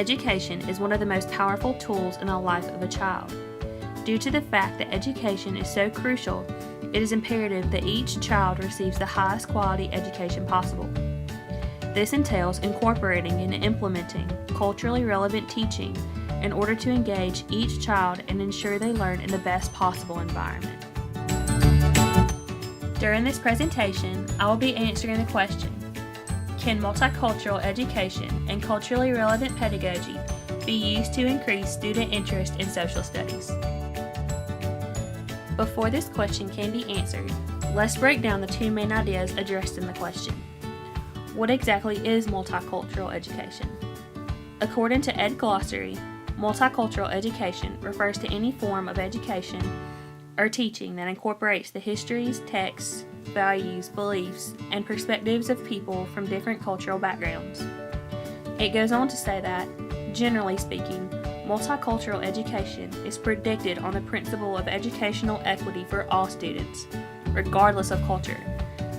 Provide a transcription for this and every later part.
Education is one of the most powerful tools in the life of a child. Due to the fact that education is so crucial, it is imperative that each child receives the highest quality education possible. This entails incorporating and implementing culturally relevant teaching in order to engage each child and ensure they learn in the best possible environment. During this presentation, I will be answering the question, can multicultural education and culturally relevant pedagogy be used to increase student interest in social studies? Before this question can be answered, let's break down the two main ideas addressed in the question. What exactly is multicultural education? According to Ed Glossary, multicultural education refers to any form of education or teaching that incorporates the histories, texts, values, beliefs, and perspectives of people from different cultural backgrounds. It goes on to say that, generally speaking, multicultural education is predicted on the principle of educational equity for all students, regardless of culture,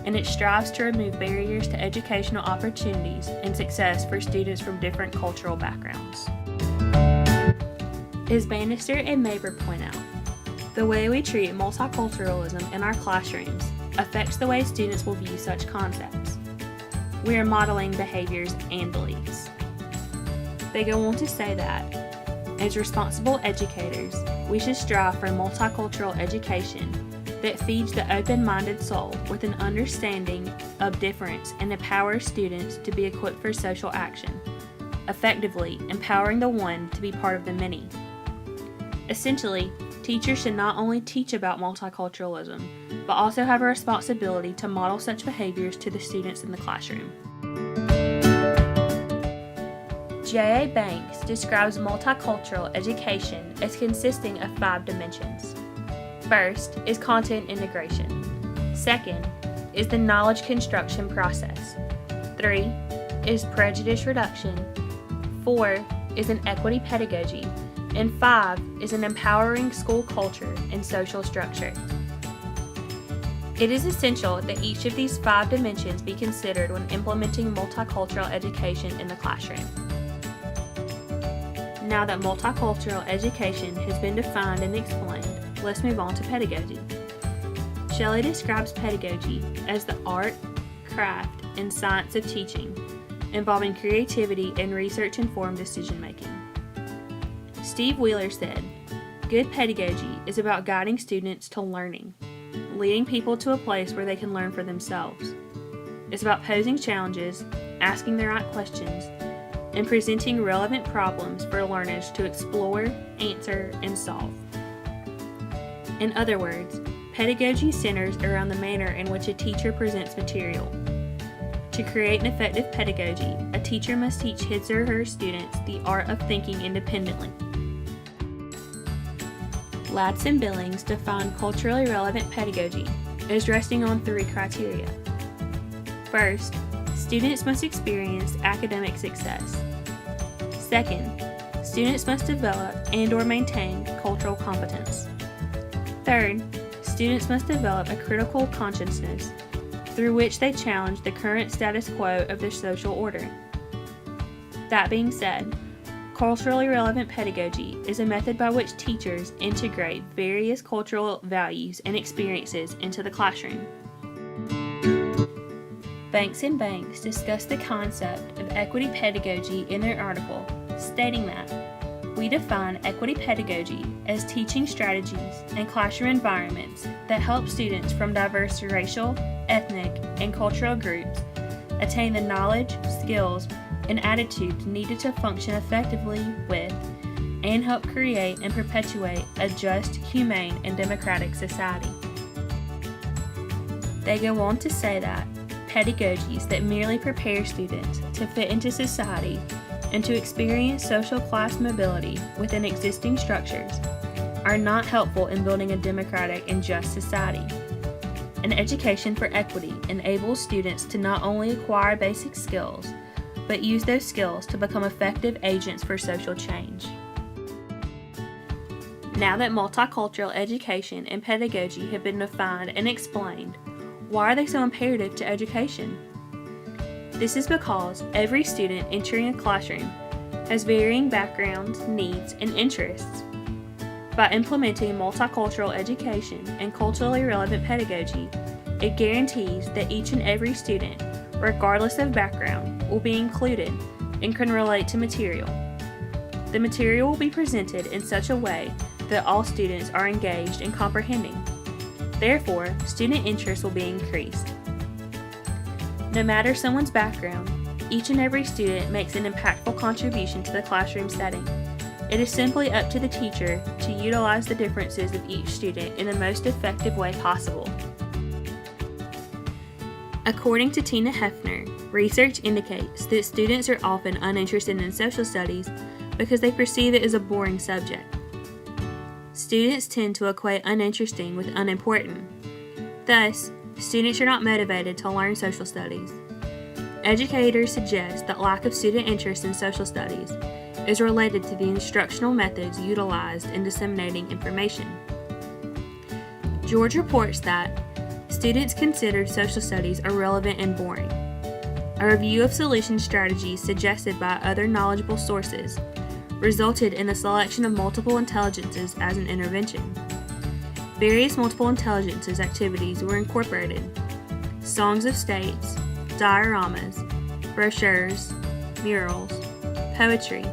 and it strives to remove barriers to educational opportunities and success for students from different cultural backgrounds. As Bannister and Maber point out, the way we treat multiculturalism in our classrooms affects the way students will view such concepts. We are modeling behaviors and beliefs. They go on to say that, as responsible educators, we should strive for multicultural education that feeds the open-minded soul with an understanding of difference and empowers students to be equipped for social action, effectively empowering the one to be part of the many. Essentially, teachers should not only teach about multiculturalism, but also have a responsibility to model such behaviors to the students in the classroom. J.A. Banks describes multicultural education as consisting of 5 dimensions. First is content integration. Second is the knowledge construction process. 3 is prejudice reduction. 4 is an equity pedagogy. And 5 is an empowering school culture and social structure. It is essential that each of these 5 dimensions be considered when implementing multicultural education in the classroom. Now that multicultural education has been defined and explained, let's move on to pedagogy. Shelley describes pedagogy as the art, craft, and science of teaching, involving creativity and research-informed decision-making. Steve Wheeler said, "Good pedagogy is about guiding students to learning, leading people to a place where they can learn for themselves. It's about posing challenges, asking the right questions, and presenting relevant problems for learners to explore, answer, and solve." In other words, pedagogy centers around the manner in which a teacher presents material. To create an effective pedagogy, a teacher must teach his or her students the art of thinking independently. Latz and Billings define culturally relevant pedagogy as resting on 3 criteria. First, students must experience academic success. Second, students must develop and/or maintain cultural competence. Third, students must develop a critical consciousness through which they challenge the current status quo of their social order. That being said, culturally relevant pedagogy is a method by which teachers integrate various cultural values and experiences into the classroom. Banks and Banks discuss the concept of equity pedagogy in their article, stating that we define equity pedagogy as teaching strategies and classroom environments that help students from diverse racial, ethnic, and cultural groups attain the knowledge, skills, and attitudes needed to function effectively with and help create and perpetuate a just, humane, and democratic society. They go on to say that pedagogies that merely prepare students to fit into society and to experience social class mobility within existing structures are not helpful in building a democratic and just society. An education for equity enables students to not only acquire basic skills, but use those skills to become effective agents for social change. Now that multicultural education and pedagogy have been defined and explained, why are they so imperative to education? This is because every student entering a classroom has varying backgrounds, needs, and interests. By implementing multicultural education and culturally relevant pedagogy, it guarantees that each and every student, regardless of background, will be included and can relate to material. The material will be presented in such a way that all students are engaged in comprehending. Therefore, student interest will be increased. No matter someone's background, each and every student makes an impactful contribution to the classroom setting. It is simply up to the teacher to utilize the differences of each student in the most effective way possible. According to Tina Hefner, research indicates that students are often uninterested in social studies because they perceive it as a boring subject. Students tend to equate uninteresting with unimportant. Thus, students are not motivated to learn social studies. Educators suggest that lack of student interest in social studies is related to the instructional methods utilized in disseminating information. George reports that students consider social studies irrelevant and boring. A review of solution strategies suggested by other knowledgeable sources resulted in the selection of multiple intelligences as an intervention. Various multiple intelligences activities were incorporated: songs of states, dioramas, brochures, murals, poetry,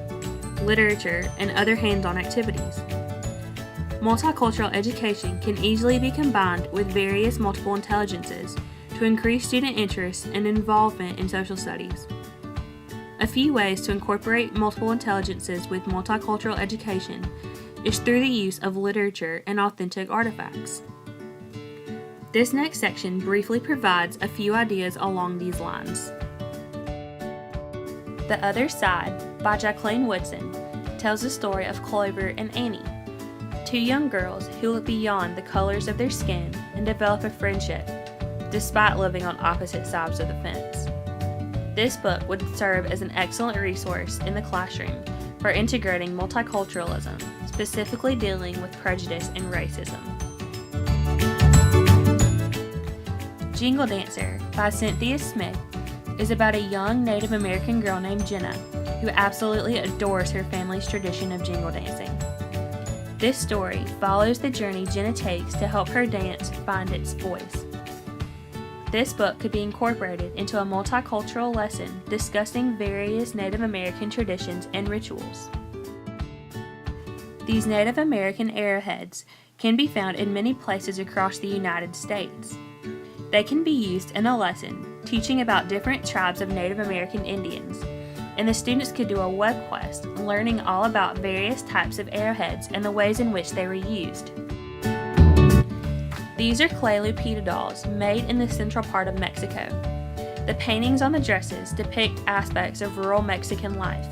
literature, and other hands-on activities. Multicultural education can easily be combined with various multiple intelligences to increase student interest and involvement in social studies. A few ways to incorporate multiple intelligences with multicultural education is through the use of literature and authentic artifacts. This next section briefly provides a few ideas along these lines. The Other Side by Jacqueline Woodson tells the story of Clover and Annie, two young girls who look beyond the colors of their skin and develop a friendship, despite living on opposite sides of the fence. This book would serve as an excellent resource in the classroom for integrating multiculturalism, specifically dealing with prejudice and racism. Jingle Dancer by Cynthia Smith is about a young Native American girl named Jenna who absolutely adores her family's tradition of jingle dancing. This story follows the journey Jenna takes to help her dance find its voice. This book could be incorporated into a multicultural lesson discussing various Native American traditions and rituals. These Native American arrowheads can be found in many places across the United States. They can be used in a lesson teaching about different tribes of Native American Indians, and the students could do a web quest learning all about various types of arrowheads and the ways in which they were used. These are clay lupita dolls made in the central part of Mexico. The paintings on the dresses depict aspects of rural Mexican life.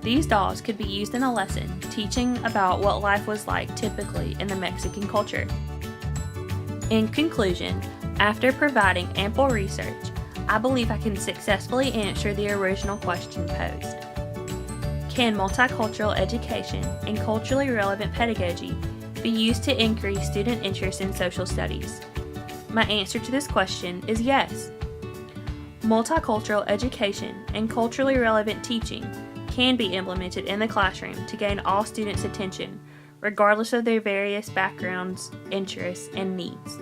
These dolls could be used in a lesson teaching about what life was like typically in the Mexican culture. In conclusion, after providing ample research, I believe I can successfully answer the original question posed. Can multicultural education and culturally relevant pedagogy be used to increase student interest in social studies? My answer to this question is yes. Multicultural education and culturally relevant teaching can be implemented in the classroom to gain all students' attention, regardless of their various backgrounds, interests, and needs.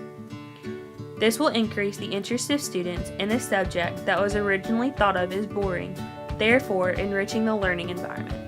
This will increase the interest of students in a subject that was originally thought of as boring, therefore enriching the learning environment.